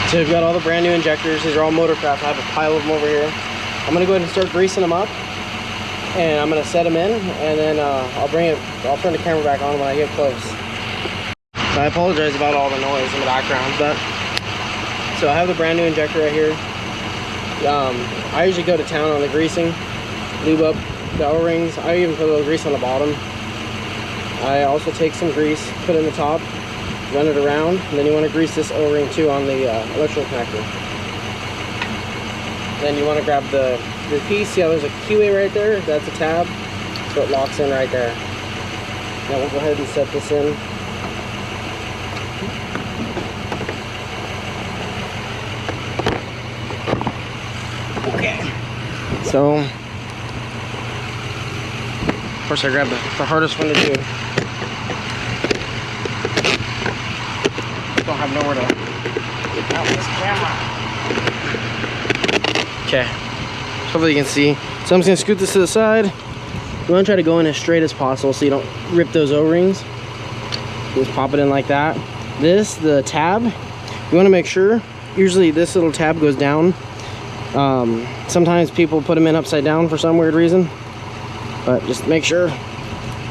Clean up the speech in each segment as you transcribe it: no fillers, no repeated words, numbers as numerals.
So we've got all the brand new injectors. These are all Motorcraft. I have a pile of them over here. I'm gonna go ahead and start greasing them up, and I'm gonna set them in, and then I'll turn the camera back on when I get close. So I apologize about all the noise in the background, but so I have the brand new injector right here. I usually go to town on the greasing, lube up the O-rings. I even put a little grease on the bottom. I also take some grease, put it in the top, run it around, and then you want to grease this O-ring too on the electrical connector. Then you want to grab the piece. See how there's a keyway right there? That's a tab, so it locks in right there. Now we'll go ahead and set this in. Okay. So, of course, I grabbed the hardest one to do. Don't have nowhere to get out this camera. Okay, hopefully you can see. So I'm just gonna scoot this to the side. You want to try to go in as straight as possible so you don't rip those O-rings. Just pop it in like that. The tab, you want to make sure, usually this little tab goes down. Sometimes people put them in upside down for some weird reason, but just make sure.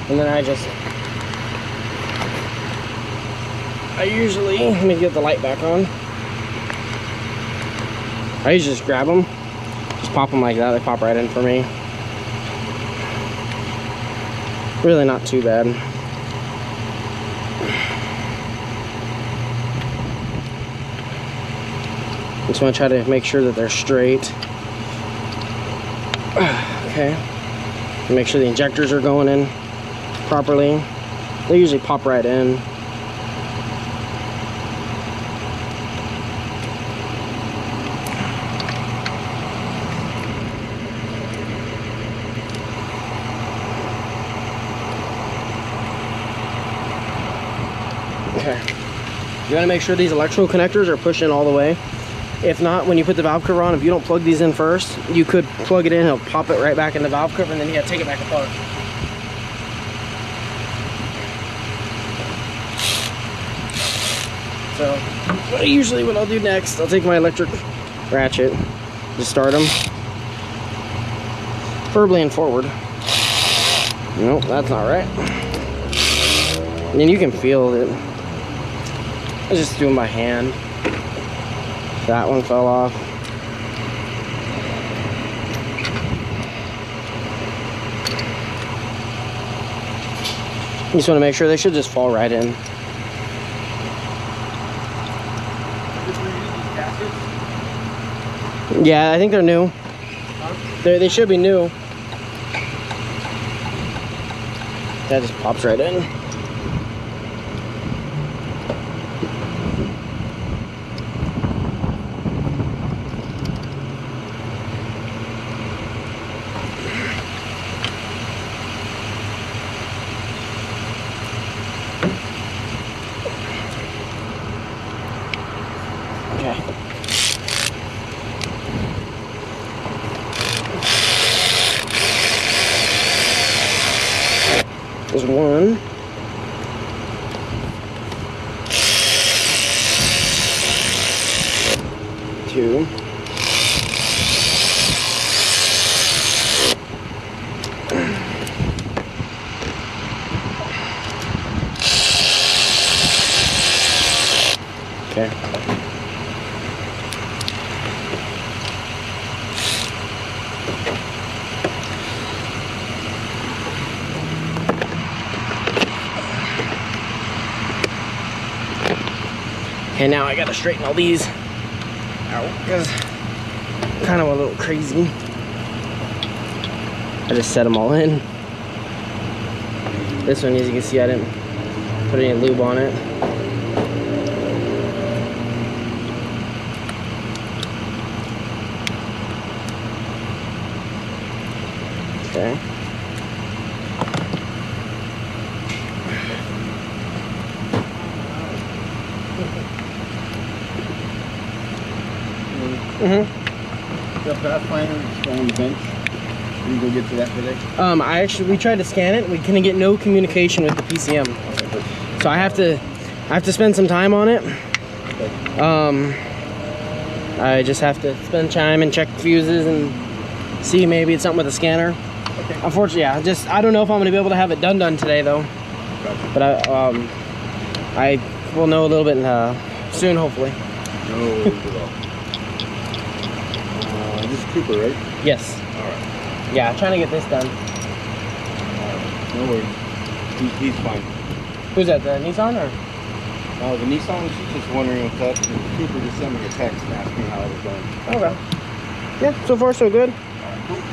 And then I usually, let me get the light back on. I usually just grab them, just pop them like that. They pop right in for me. Really not too bad. Just want to try to make sure that they're straight. Okay. Make sure the injectors are going in properly. They usually pop right in. Okay. You want to make sure these electrical connectors are pushed in all the way. If not, when you put the valve cover on, if you don't plug these in first, you could plug it in, it'll pop it right back in the valve cover, and then you gotta take it back apart. So, what I'll do next, I'll take my electric ratchet, just start them, preferably in forward. Nope, that's not right. And then you can feel it. I was just doing by hand. That one fell off. You just want to make sure they should just fall right in. Yeah, I think they're new. They should be new. That just pops right in. Okay. There's one. Two. Okay. Okay, now I gotta straighten all these out because I'm kind of a little crazy. I just set them all in. This one, as you can see, I didn't put any lube on it. Okay. The pathfinder is on the bench. We can go get to that today. We tried to scan it. We couldn't get no communication with the PCM. So I have to spend some time on it. I just have to spend time and check fuses and see maybe it's something with the scanner. Okay. Unfortunately, yeah, I don't know if I'm gonna be able to have it done today though. Gotcha. But I will know a little bit soon, hopefully. No worries at all. This is Cooper, right? Yes. All right. Yeah, trying to get this done. No worries. He's fine. Who's that? The Nissan or? The Nissan, she's just wondering what's up. Cooper just sent me a text and asked me how it was going. Okay. Yeah, so far so good.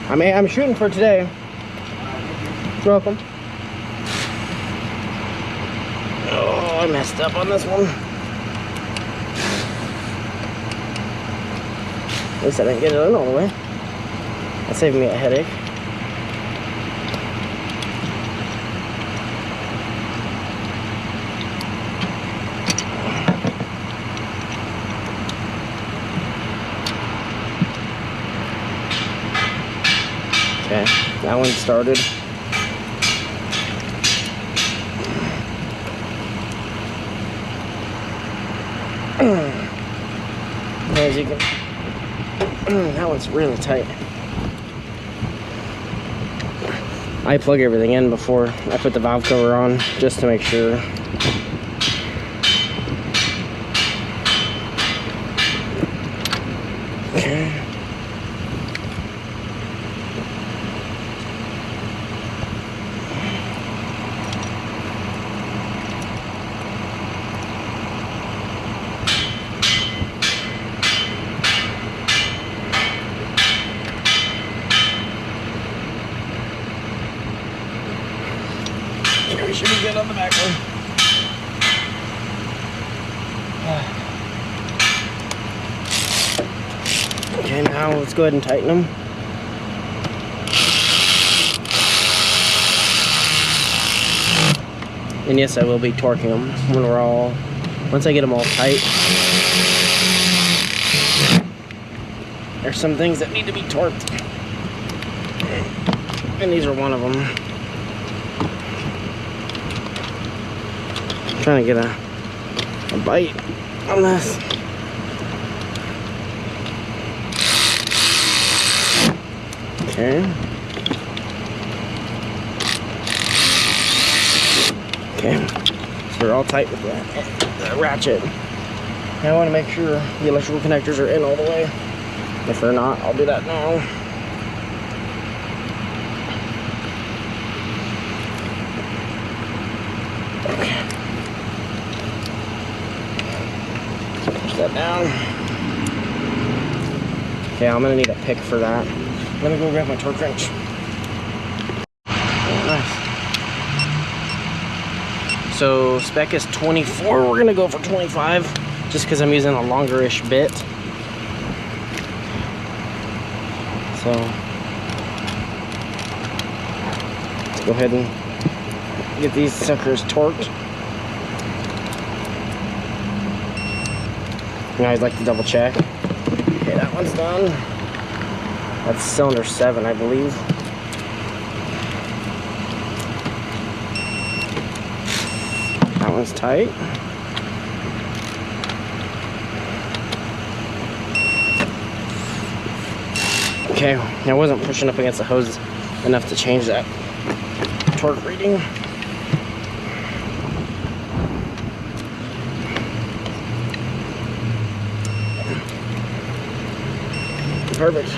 I'm shooting for today. You're welcome. Oh, I messed up on this one. At least I didn't get it in all the way. That saved me a headache. Okay, that one started. As you can, that one's really tight. I plug everything in before I put the valve cover on, just to make sure. Okay. We should be good on the back one. Okay, now let's go ahead and tighten them. And yes, I will be torquing them once I get them all tight. There's some things that need to be torqued. And these are one of them. Trying to get a bite on this. Okay. Okay. So they're all tight with that ratchet. Now I want to make sure the electrical connectors are in all the way. If they're not, I'll do that now. That down. Okay, I'm gonna need a pick for that. Let me go grab my torque wrench. Oh, nice. So spec is 24. We're gonna go for 25, just because I'm using a longer-ish bit. So let's go ahead and get these suckers torqued. I always like to double check. Okay, that one's done. That's cylinder 7, I believe. That one's tight. Okay, I wasn't pushing up against the hose enough to change that torque reading. Perfect.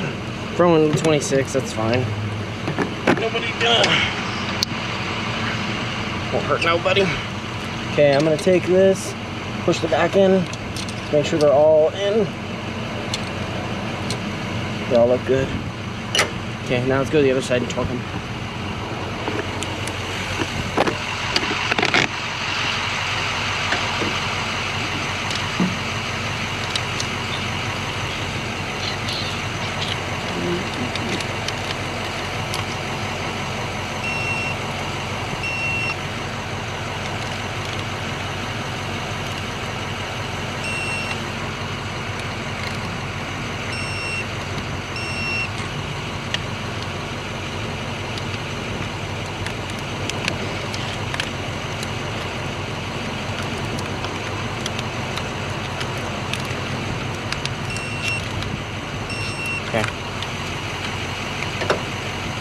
Throwing 26, that's fine. Nobody won't hurt nobody. Okay, I'm gonna take this, push the back in, make sure they're all in. They all look good. Okay, now let's go to the other side and torque them.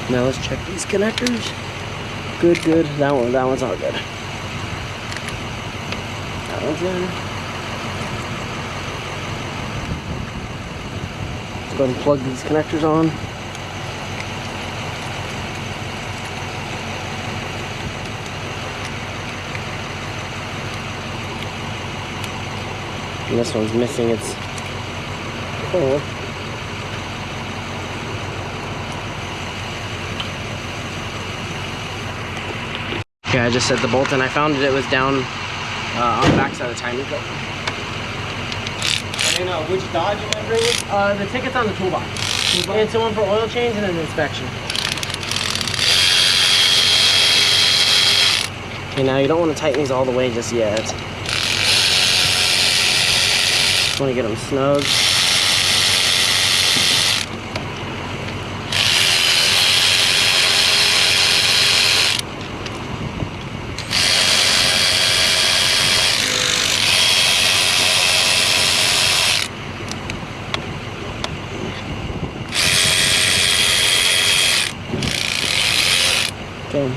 Now let's check these connectors. Good, good. That one's all good. That one's in. Let's go ahead and plug these connectors on. And this one's missing its cord. Okay, I just set the bolt and I found it was down on the back side of the timing belt. And then which Dodge you been bringing? The ticket's on the toolbox. It's the one for oil change and an inspection. Okay, now you don't want to tighten these all the way just yet. Just want to get them snug. Okay.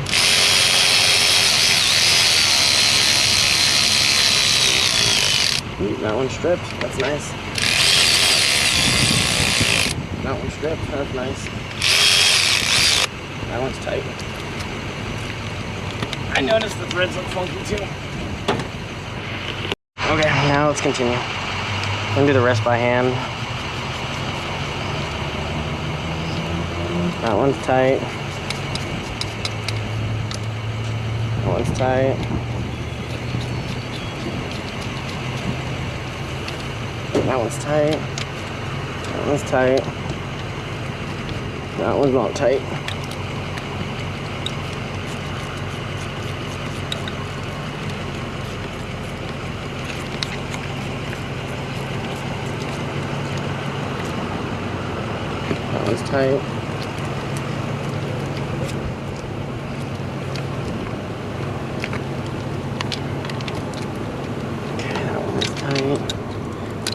Ooh, that one's stripped. That's nice. That one's stripped. That's nice. That one's tight. I noticed the threads look funky too. Okay, now let's continue. I'm gonna do the rest by hand. That one's tight. That one's tight. That one's tight. That one's tight. That one's not tight. That one's tight.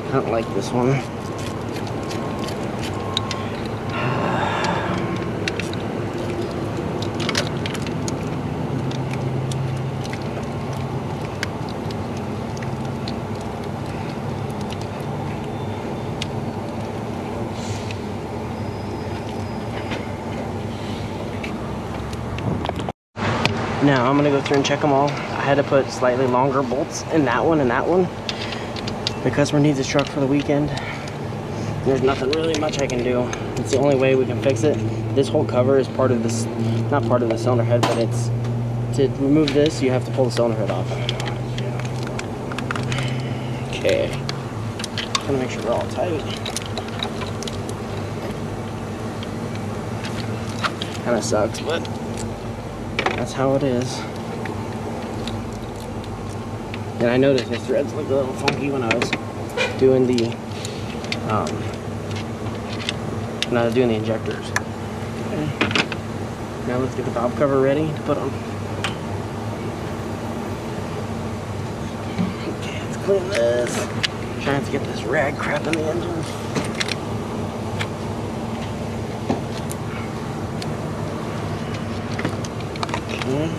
I don't like this one. Now I'm gonna go through and check them all. I had to put slightly longer bolts in that one and that one. The customer needs a truck for the weekend. There's nothing really much I can do. It's the only way we can fix it. This whole cover is part of this, not part of the cylinder head, but it's, to remove this, you have to pull the cylinder head off. Okay. Just gonna make sure they're all tight. Kinda sucks, but that's how it is. And I noticed the threads looked a little funky when I was doing the injectors. Okay. Now let's get the valve cover ready to put on. Okay, let's clean this. Trying to get this rag crap in the engine. Okay.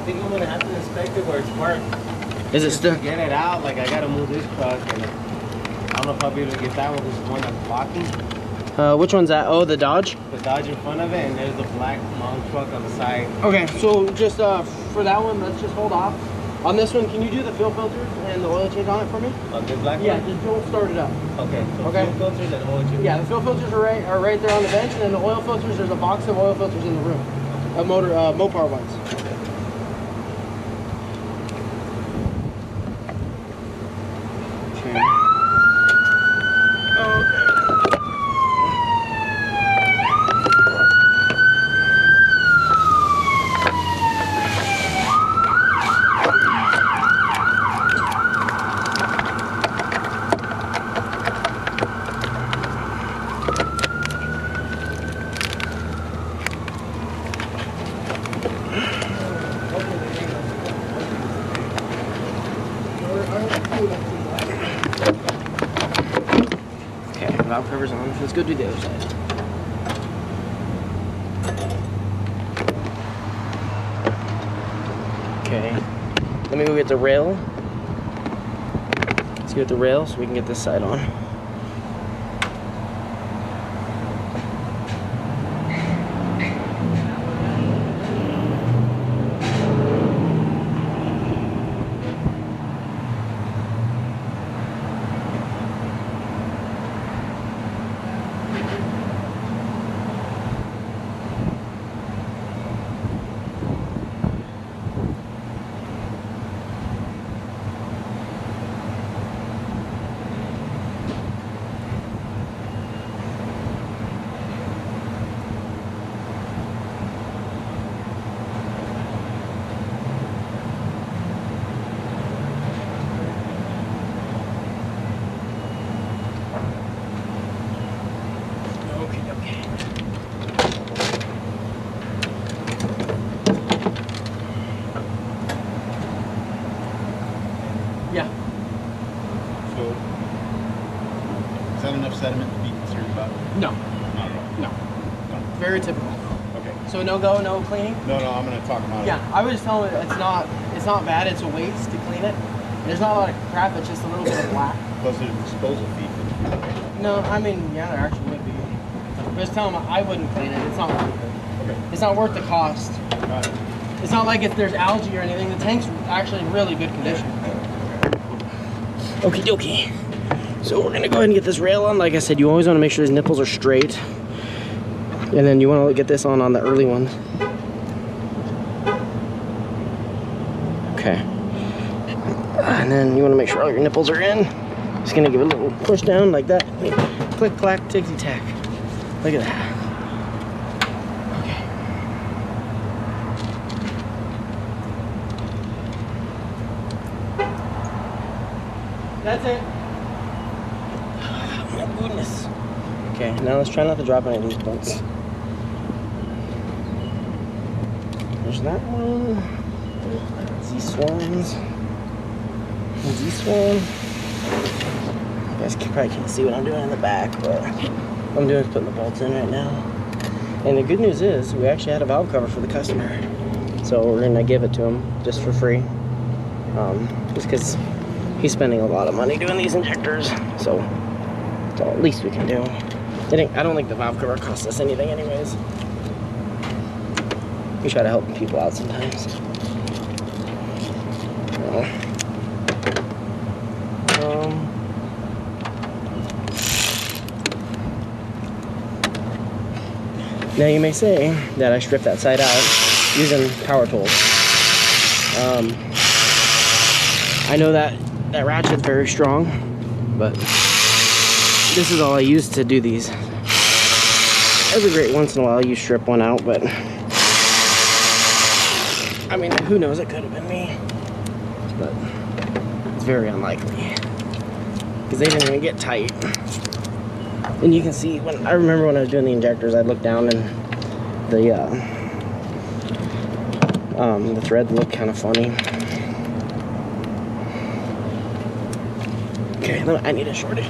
I'm gonna have to inspect it where it's parked. Is it still? To get it out, like I gotta move this truck, and I don't know if I'll be able to get that one. This is the one that's blocking. Which one's that? Oh, the Dodge? The Dodge in front of it, and there's the black long truck on the side. Okay, so just for that one, let's just hold off. On this one, can you do the fuel filters and the oil change on it for me? On this black Yeah, one? just don't start it up. Okay, so Okay. fuel filters and oil change. Yeah, the fuel filters are right there on the bench, and then the oil filters, there's a box of oil filters in the room. Mopar ones. Okay. cover's on. Let's go do the other side. Okay, let me go get the rail. Let's get the rail so we can get this side on. Yeah. So, is that enough sediment to be concerned about? No. Not at all? No. Very typical. Okay. So no go, no cleaning? No, I'm going to talk about it. Yeah, I would just tell them it's not bad, it's a waste to clean it. There's not a lot of crap, it's just a little bit of black. Plus there's a disposal fee. No, I mean, yeah, there actually would be. But just tell them I wouldn't clean it, it's not worth it. Okay. It's not worth the cost. Got it. It's not like if there's algae or anything, the tank's actually in really good condition. Okie dokie. So we're gonna go ahead and get this rail on. Like I said, you always wanna make sure these nipples are straight. And then you wanna get this on the early ones. Okay. And then you wanna make sure all your nipples are in. Just gonna give it a little push down like that. Click, clack, tickety tack. Look at that. Okay. That's it. Oh my goodness. Okay, now let's try not to drop any of these bolts. There's that one. These swans. And these one. You guys probably can't see what I'm doing in the back, but what I'm doing is putting the bolts in right now. And the good news is we actually had a valve cover for the customer, so we're gonna give it to him just for free. Just because he's spending a lot of money doing these injectors, so it's all at least we can do. I don't think the valve cover costs us anything anyways. We try to help people out sometimes. Now you may say that I stripped that side out using power tools. I know that ratchet's very strong, but this is all I use to do these. Every great once in a while you strip one out, but I mean, who knows, it could have been me, but it's very unlikely because they didn't even get tight. And you can see, I remember when I was doing the injectors, I'd look down and the thread looked kind of funny. Okay, I need a shorty.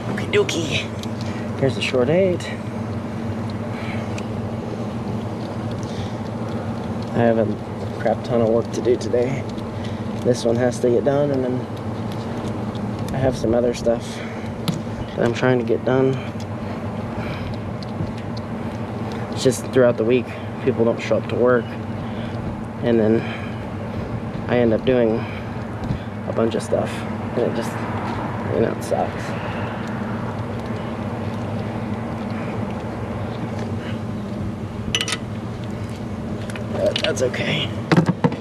Okie dokie. Here's the short 8. I have a crap ton of work to do today. This one has to get done, and then I have some other stuff that I'm trying to get done. It's just throughout the week, people don't show up to work, and then I end up doing a bunch of stuff, and it just, you know, it sucks. But that's okay.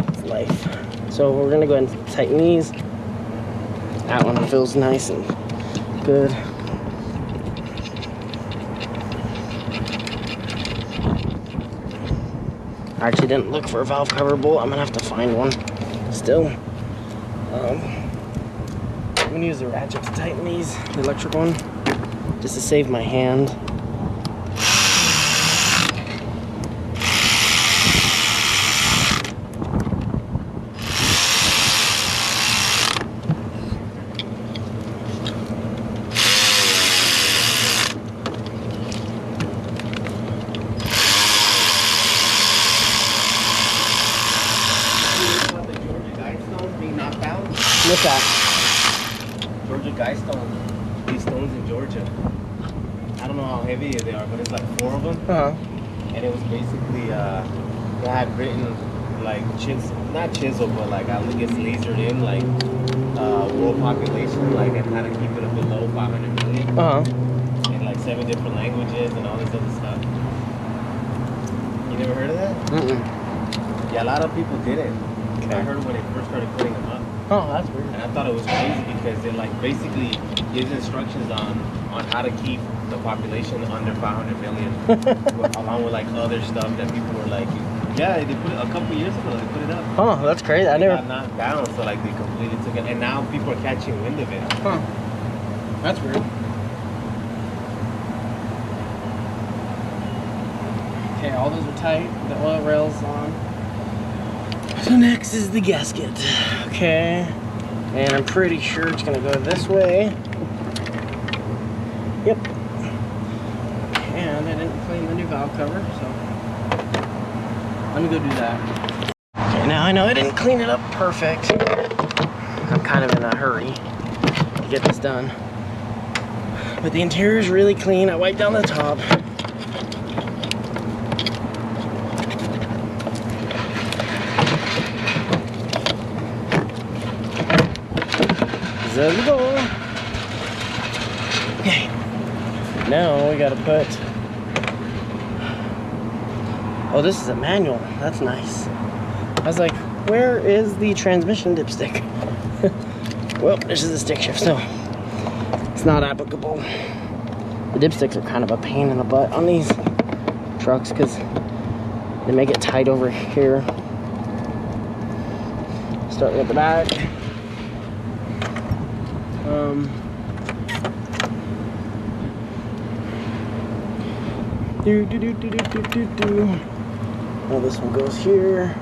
It's life. So we're gonna go ahead and tighten these. That one feels nice and good. I actually didn't look for a valve cover bolt. I'm gonna have to find one still. I'm gonna use the ratchet to tighten these, the electric one, just to save my hand. What's that? Georgia guy stones. These stones in Georgia. I don't know how heavy they are, but it's like 4 of them. And it was basically, they had written like not chisel, but like I think it's lasered in like world population, like and how to keep it below 500 million. In like 7 different languages and all this other stuff. You never heard of that? Yeah, a lot of people didn't. Okay. I heard when they first started putting them up. Oh, that's weird. And I thought it was crazy because it like basically gives instructions on how to keep the population under 500 million, along with like other stuff that people were like, yeah, they put it a couple years ago. They put it up. Oh, that's crazy. I never got knocked down, so like they completely took it, and now people are catching wind of it. That's weird. Okay, all those are tight. The oil rail's on. So next is the gasket. Okay, and I'm pretty sure it's gonna go this way. Yep. And I didn't clean the new valve cover, so let me go do that. Okay, now I know I didn't clean it up perfect. I'm kind of in a hurry to get this done. But the interior is really clean. I wiped down the top. There we go. Okay. Now we gotta put. Oh, this is a manual. That's nice. I was like, where is the transmission dipstick? Well, this is the stick shift, so it's not applicable. The dipsticks are kind of a pain in the butt on these trucks because they make it tight over here. Starting at the back. Now this one goes here.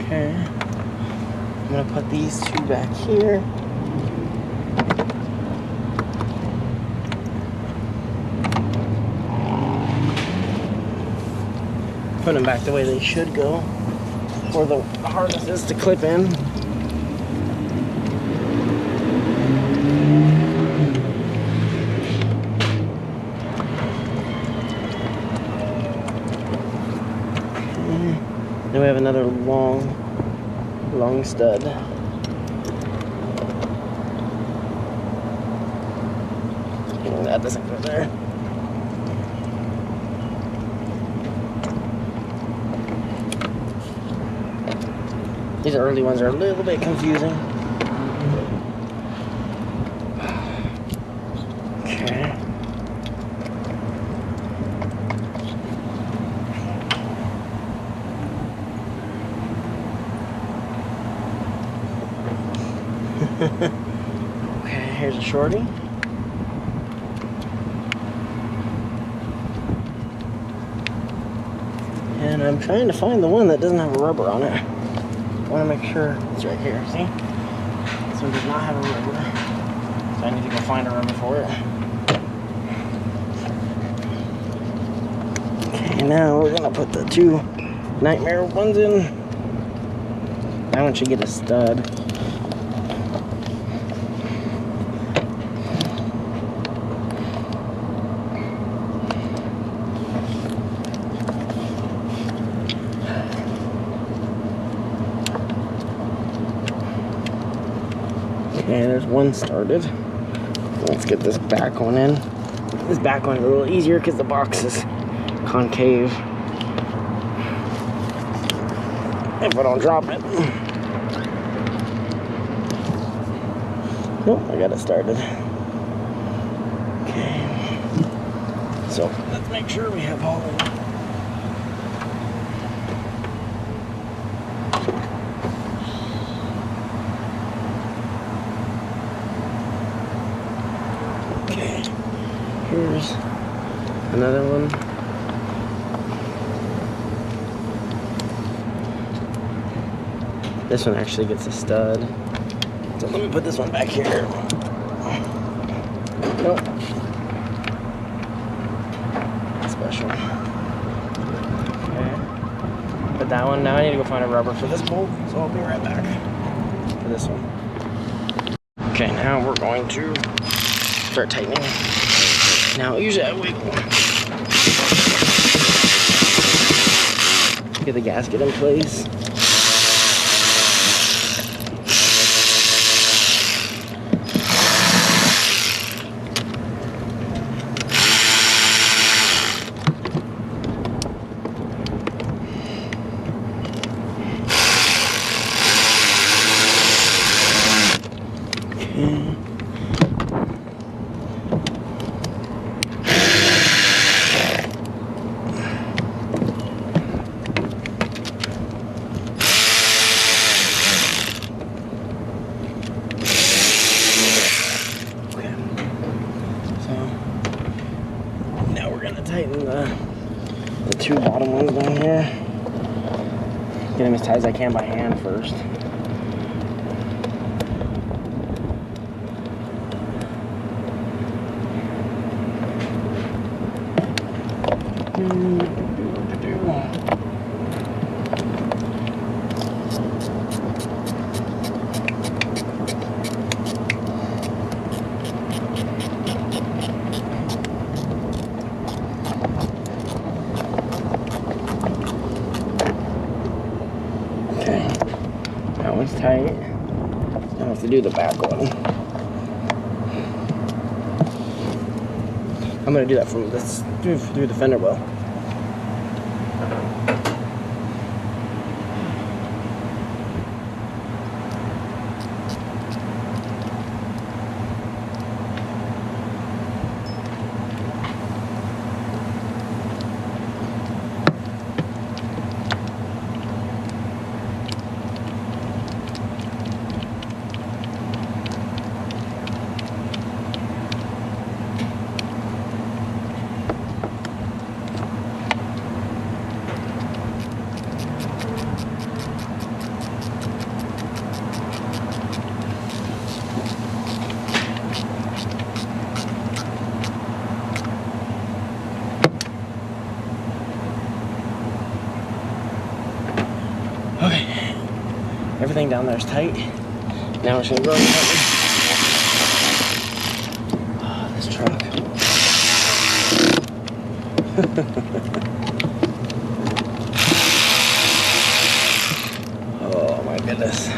Okay. I'm gonna put these two back here. Put them back the way they should go, for the harness is to clip in. Then we have another long stud. And that doesn't go there. These early ones are a little bit confusing. Okay. Okay, here's a shorty. And I'm trying to find the one that doesn't have a rubber on it. I want to make sure it's right here. See? This one does not have a rubber. So I need to go find a rubber for it. Okay, now we're going to put the two nightmare ones in. That one should get a stud. Okay, there's one started. Let's get this back one in. This back one is a little easier because the box is concave. If I don't drop it. Nope, I got it started. Okay. So let's make sure we have all of it. Here's another one. This one actually gets a stud. So let me put this one back here. Nope. Special. that one. Now I need to go find a rubber for this bolt, so I'll be right back for this one. Okay, now we're going to start tightening. Now usually I wiggle. Get the gasket in place. Tighten the two bottom ones down here. Get them as tight as I can by hand first. That one's tight. Now I have to do the back one. I'm gonna do that from this through the fender well. Okay, everything down there is tight. Now we're just gonna go and tighten. Oh, this truck. Oh my goodness.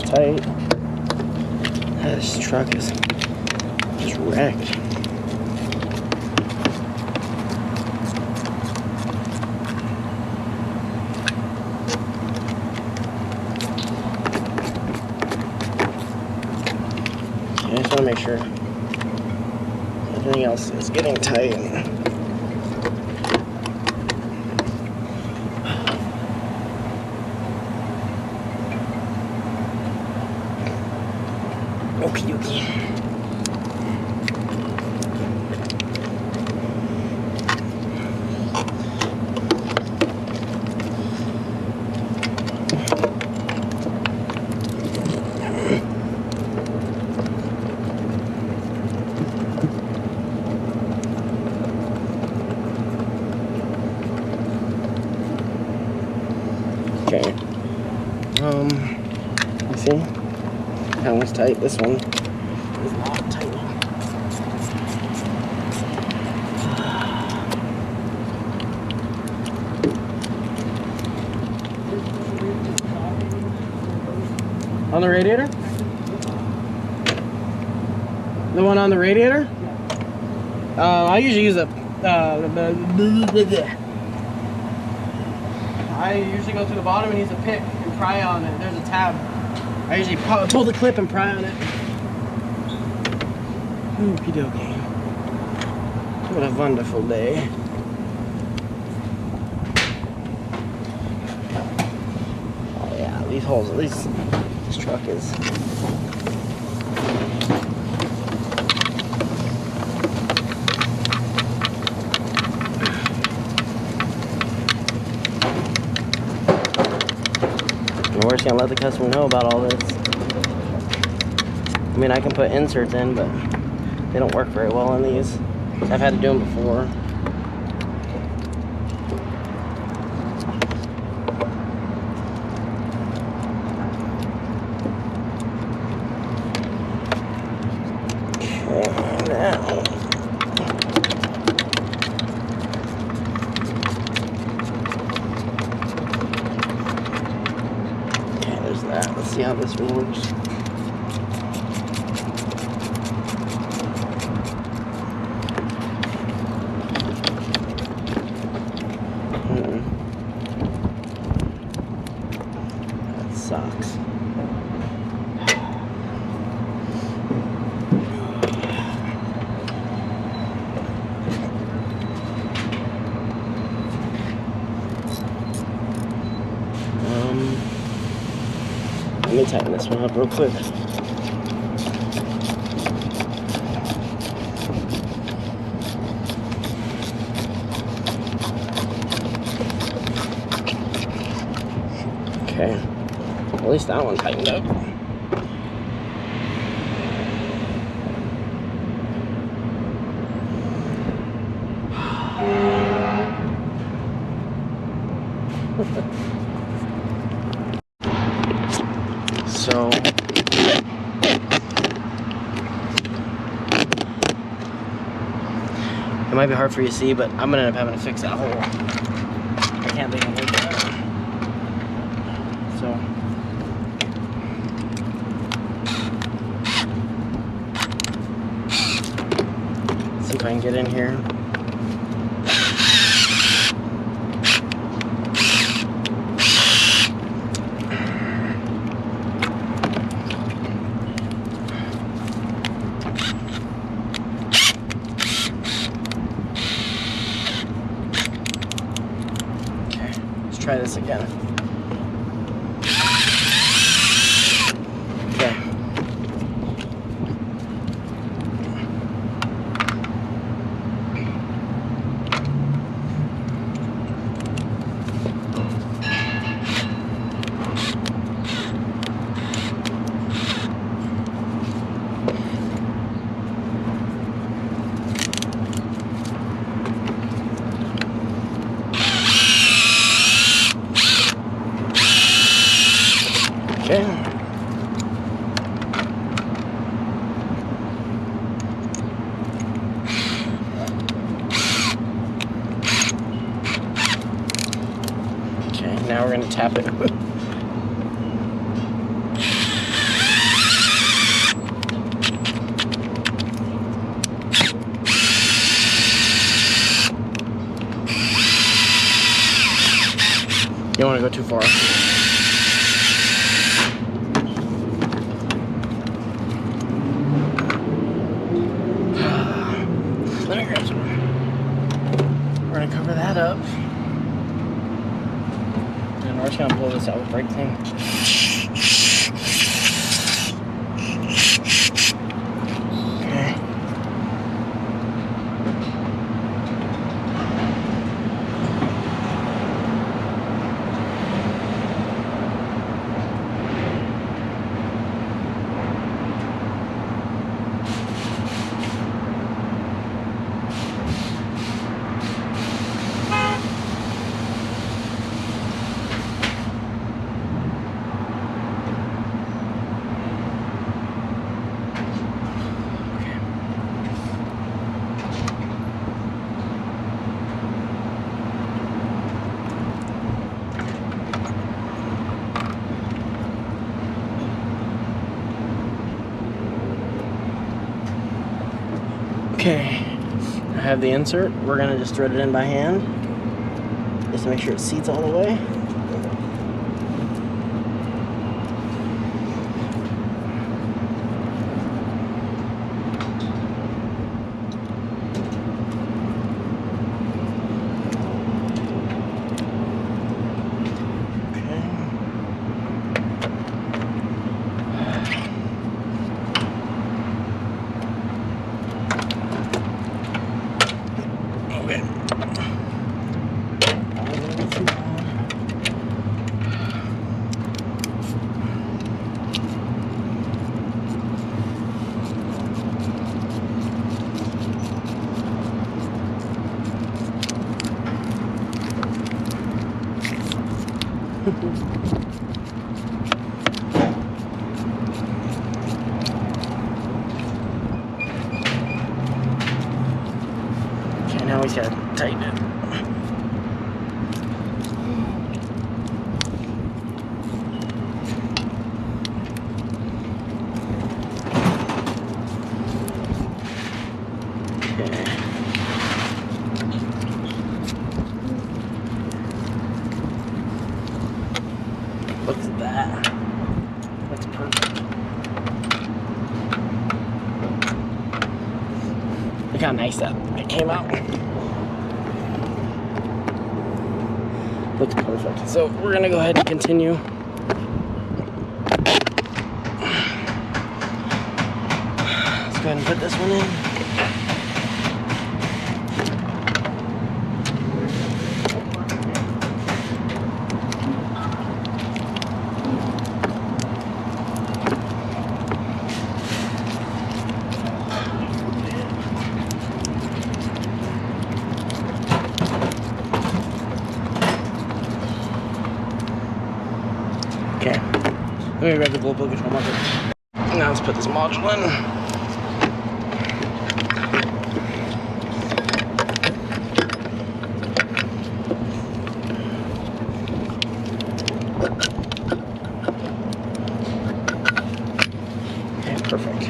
Tight. This truck is just wrecked. I just want to make sure everything else is getting tight. Okie dokie. Okay. You see? That one's tight. This one is not tight. On the radiator? The one on the radiator? I usually use I usually go to the bottom and use a pick and pry on it. There's a tab. I usually pull the clip and pry on it. Okie dokie. What a wonderful day. Oh yeah, these holes, at least this truck is. We're just gonna let the customer know about all this. I mean, I can put inserts in, but they don't work very well on these. I've had to do them before. Okay, now. Let's see how this one works. That sucks. Let me tighten this one up real quick. Okay, at least that one tightened up. So it might be hard for you to see, but I'm gonna end up having to fix that hole. I can't think of it. So let's see if I can get in here. Try this again. Okay. Okay. Okay, now we're going to tap it. You don't want to go too far. Let me grab some. We're gonna cover that up. And we're just gonna blow this out with brake clean. Okay. Okay, I have the insert. We're gonna just thread it in by hand, just to make sure it seats all the way. Okay, now we just gotta tighten it. Look at that. That's perfect. Look how nice that it came out. Looks perfect. So we're gonna go ahead and continue. Let's go ahead and put this one in. Okay, let me grab the glow plug control marker. Now let's put this module in. Okay, perfect.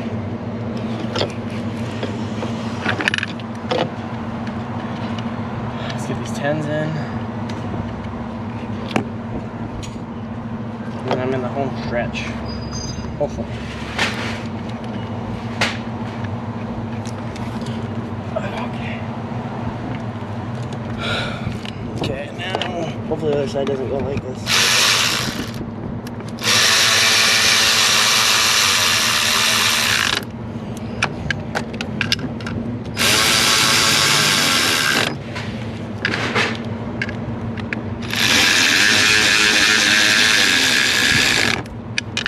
Let's get these 10s in. And I'm in the home stretch. Hopefully. Okay, now hopefully the other side doesn't go like this.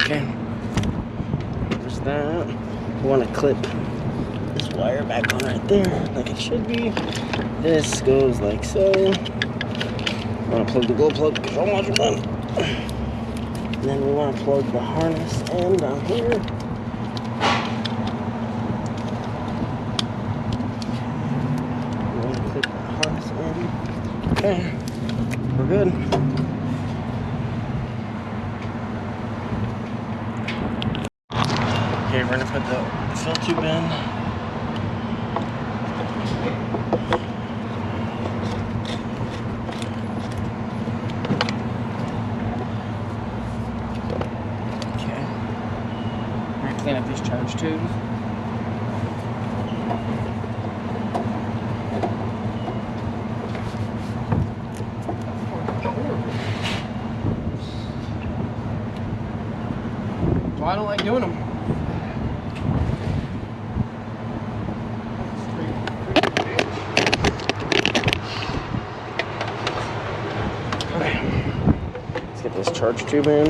Okay, there's that. We want to clip this wire back on right there, like it should be. This goes like so. I want to plug the glow plug control module in. And then we want to plug the harness in down here. We want to clip the harness in. Okay, we're good. Okay, we're gonna put the fill tube in. Okay. We're gonna clean up these charge tubes. Well, I don't like doing them. Let's get this charge tube in.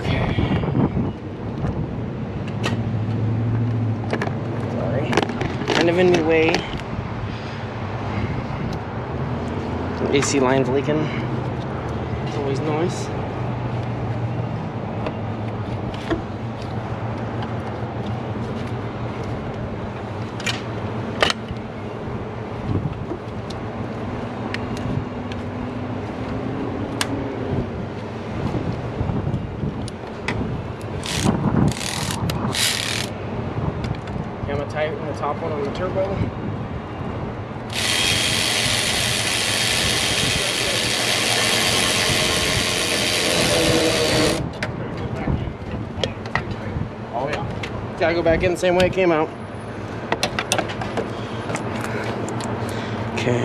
Okay. Sorry. Kind of in the way. The AC line's leaking. It's always noise. top one on the turbo. Oh yeah. Gotta go back in the same way it came out. Okay.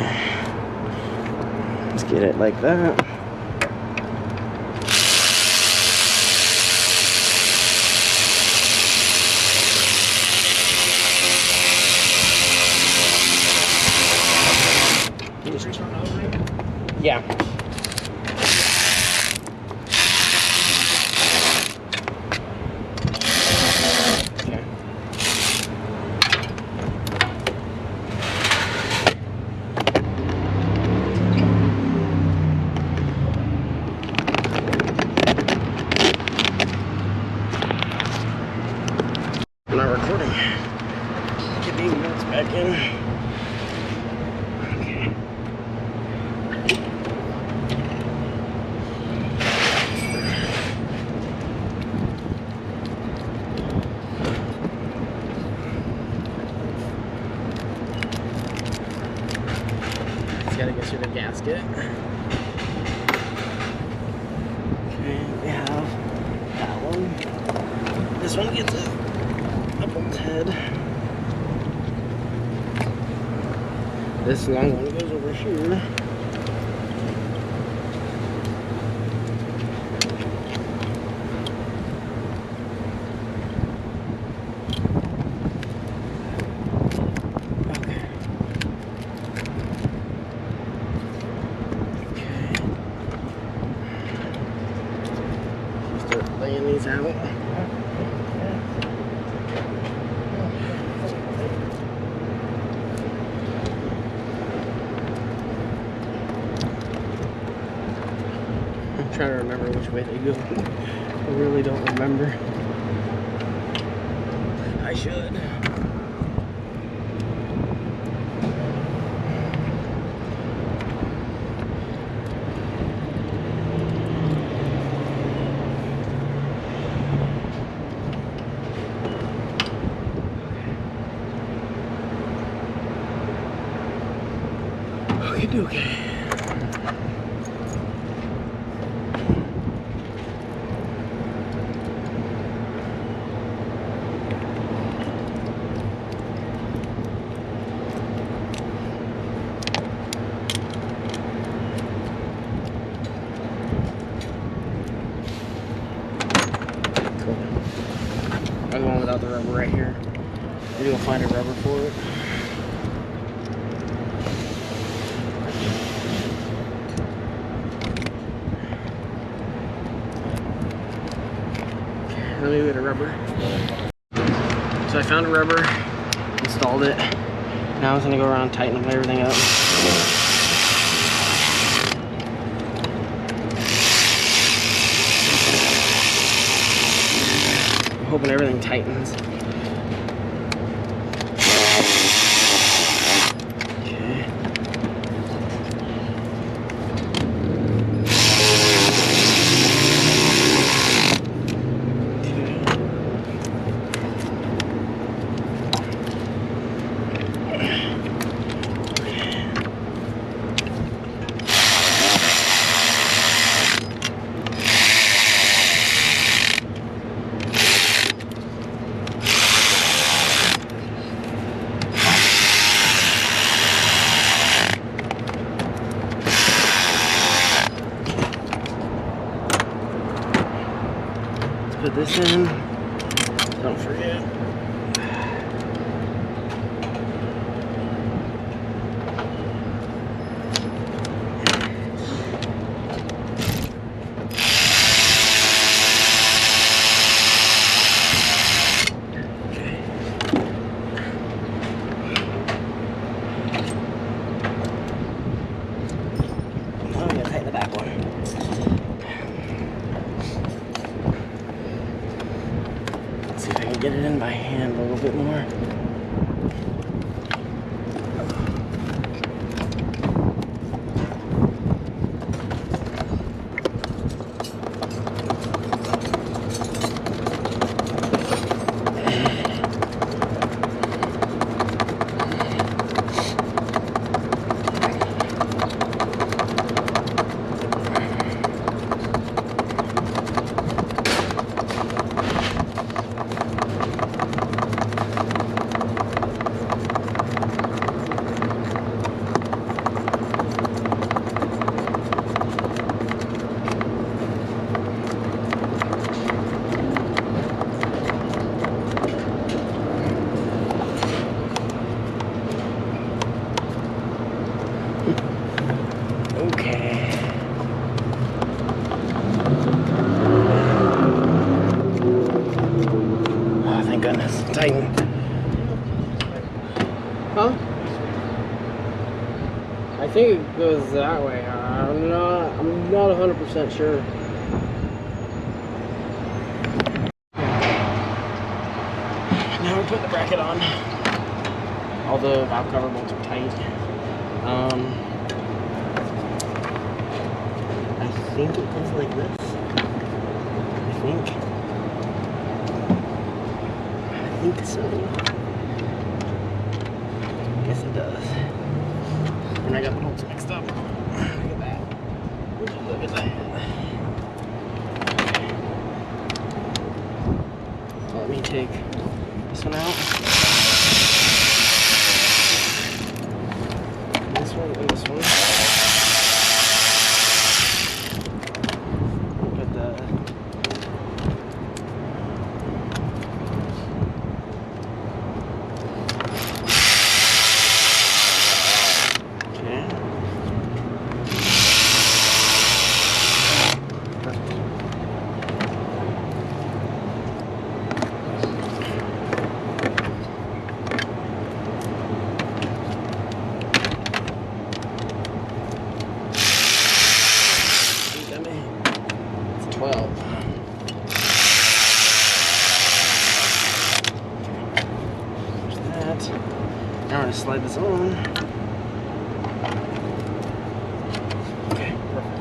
Let's get it like that. Yeah. Okay. I'm not recording. Get these nuts back in. Okay. Gotta go through the gasket. Okay, we have that one. This one gets it up on its head. This long one goes over here. Laying these out. I'm trying to remember which way they go. I really don't remember. I should. Okay. Cool. I'm the one without the rubber right here. Maybe we'll find a rubber for it. Let me get a rubber. So I found a rubber, installed it. Now I was gonna go around and tighten everything up. I'm hoping everything tightens. Put this in. Don't forget. Get it in by hand a little bit more. think it goes that way. I'm not 100% sure. Now we put the bracket on. All the valve cover bolts are tight. I think it goes like this. I think so. Yes, it does. And I got the bolts mixed up. Look at that. Would you look at that? Let me take this one out. This one and this one. Put the now we're going to slide this on. Okay, perfect.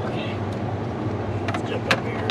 Okay, let's jump up here.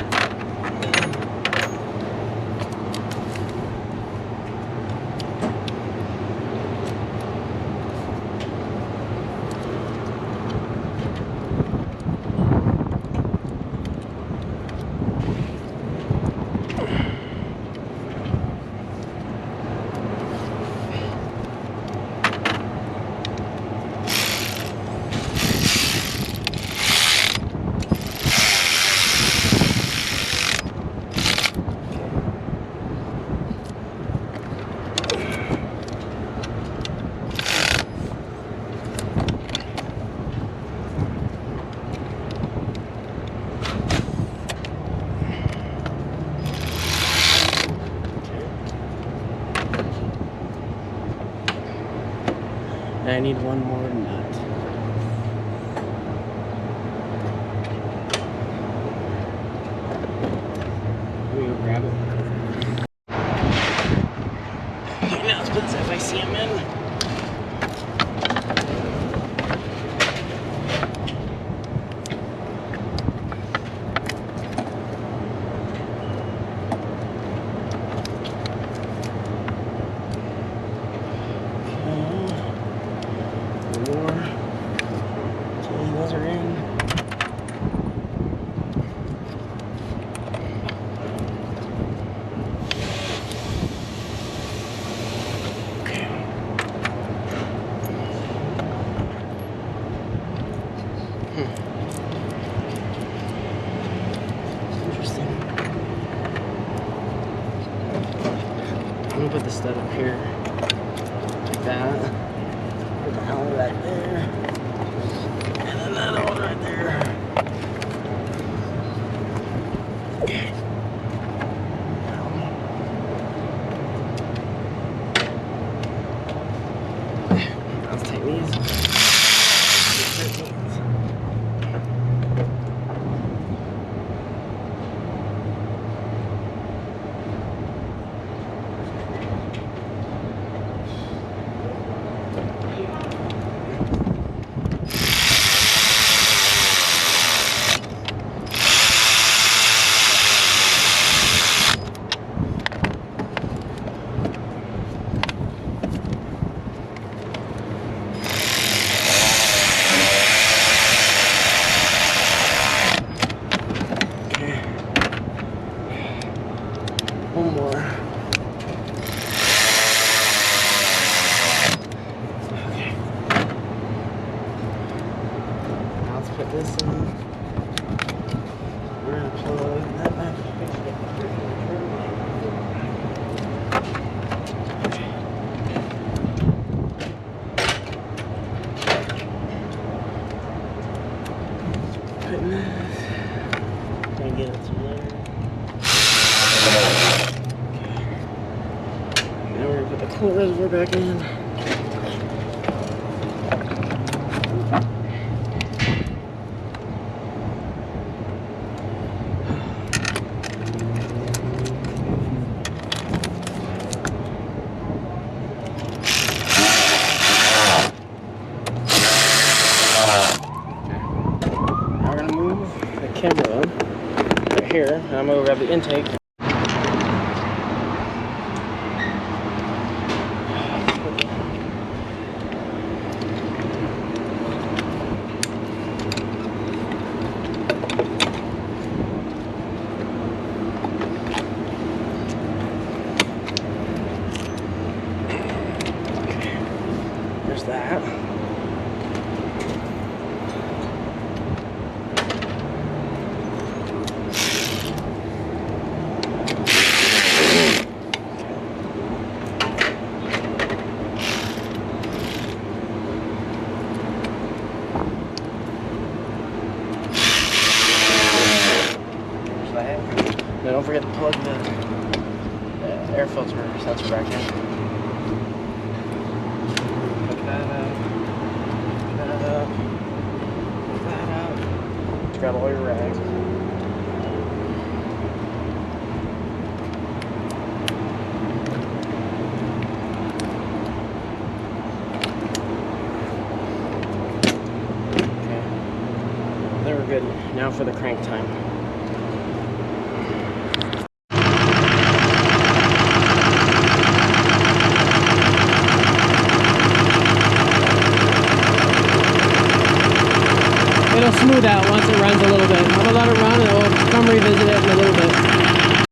I need one more nut. Let me go grab it. Okay, now let's put this FICM in. Interesting. I'm gonna put the stud up here, like that. Put the Allen right there, and then that one right there. Okay. Let's take these. One more. Okay. Now let's put this in. We're gonna plug that back. Gonna get it through there. Now we're gonna put the coolant reservoir back in. Now we're gonna move the camera right here, and I'm gonna grab the intake. There's that. Now don't forget to plug the air filter sensor back in. Hook that up. Hook that up. Hook that up. Just grab all your rags. Okay. There we're good. Now for the crank time. It'll smooth out once it runs a little bit. I'm gonna let it run and it'll come